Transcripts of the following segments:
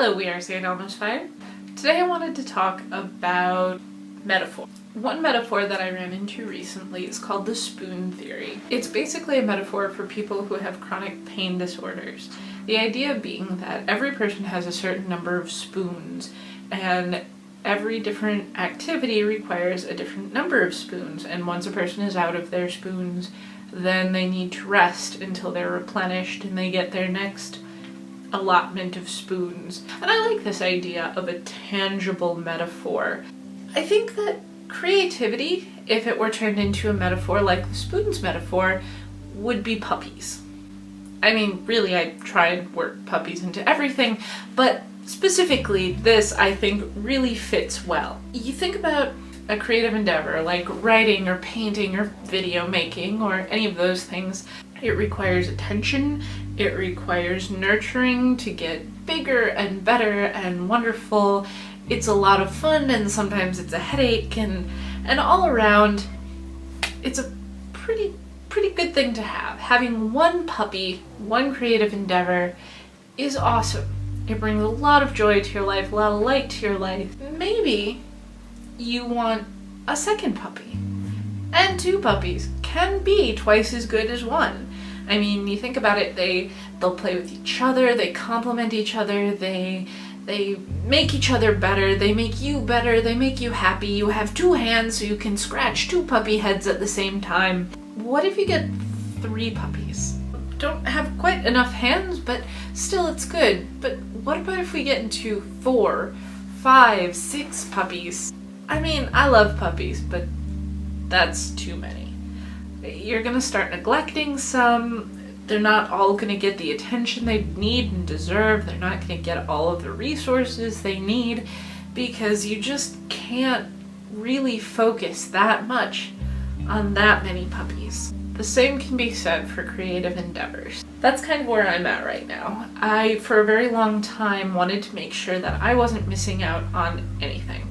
Hello, we are St. Elmo's Fire. Today I wanted to talk about metaphor. One metaphor that I ran into recently is called the spoon theory. It's basically a metaphor for people who have chronic pain disorders. The idea being that every person has a certain number of spoons, and every different activity requires a different number of spoons, and once a person is out of their spoons, then they need to rest until they're replenished and they get their next allotment of spoons. And I like this idea of a tangible metaphor. I think that creativity, if it were turned into a metaphor like the spoons metaphor, would be puppies. I mean, really, I try and work puppies into everything, but specifically this, I think, really fits well. You think about a creative endeavor like writing or painting or video making or any of those things. It requires attention, it requires nurturing to get bigger and better and wonderful. It's a lot of fun and sometimes it's a headache, and all around it's a pretty good thing to have. Having one puppy, one creative endeavor is awesome. It brings a lot of joy to your life, a lot of light to your life. Maybe you want a second puppy, and two puppies can be twice as good as one. I mean, you think about it, they'll play with each other, they complement each other, they make each other better, they make you better, they make you happy. You have two hands so you can scratch two puppy heads at the same time. What if you get 3 puppies? Don't have quite enough hands, but still it's good. But what about if we get into 4, 5, 6 puppies? I mean, I love puppies, but that's too many. You're gonna start neglecting some. They're not all gonna get the attention they need and deserve. They're not gonna get all of the resources they need because you just can't really focus that much on that many puppies. The same can be said for creative endeavors. That's kind of where I'm at right now. I, for a very long time, wanted to make sure that I wasn't missing out on anything.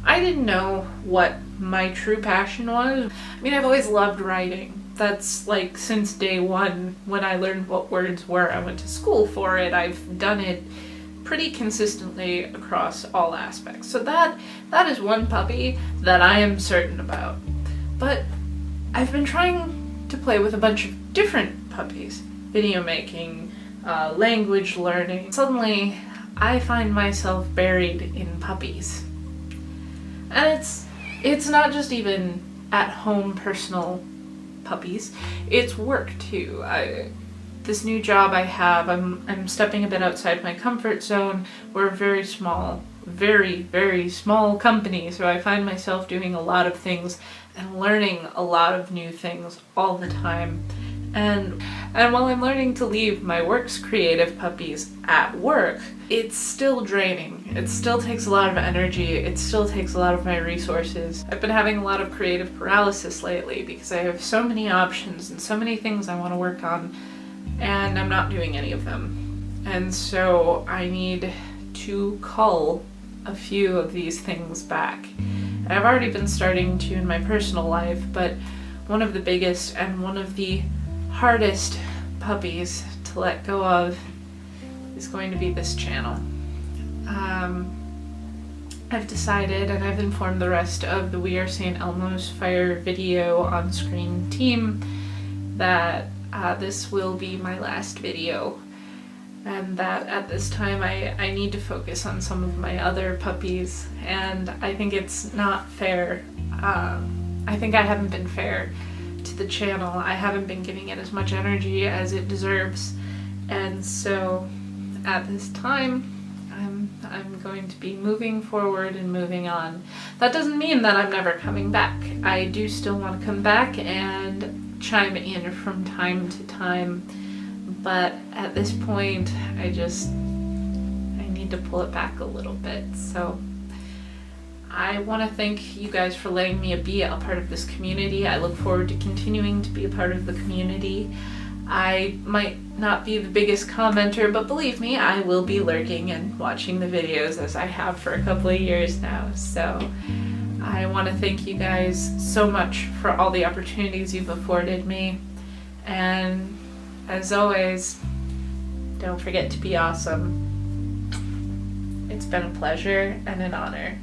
I didn't know what my true passion was. I mean, I've always loved writing. That's like since day one when I learned what words were. I went to school for it. I've done it pretty consistently across all aspects. So that is one puppy that I am certain about. But I've been trying to play with a bunch of different puppies. Video making, language learning. Suddenly, I find myself buried in puppies. And it's not just even at-home personal puppies, it's work too. This new job I have, I'm stepping a bit outside my comfort zone. We're a very small, very small company, so I find myself doing a lot of things and learning a lot of new things all the time. And while I'm learning to leave my work's creative puppies at work, it's still draining. It still takes a lot of energy. It still takes a lot of my resources. I've been having a lot of creative paralysis lately because I have so many options and so many things I want to work on, and I'm not doing any of them. And so I need to cull a few of these things back. And I've already been starting to in my personal life, but one of the biggest and one of the hardest puppies to let go of is going to be this channel. I've decided, and I've informed the rest of the We Are St. Elmo's Fire video on screen team that this will be my last video, and that at this time I need to focus on some of my other puppies, and I think it's not fair. I think I haven't been fair to the channel. I haven't been giving it as much energy as it deserves, and so at this time I'm going to be moving forward and moving on. That doesn't mean that I'm never coming back. I do still want to come back and chime in from time to time, but at this point I need to pull it back a little bit. So I want to thank you guys for letting me be a part of this community. I look forward to continuing to be a part of the community. I might not be the biggest commenter, but believe me, I will be lurking and watching the videos as I have for a couple of years now. So I want to thank you guys so much for all the opportunities you've afforded me. And as always, don't forget to be awesome. It's been a pleasure and an honor.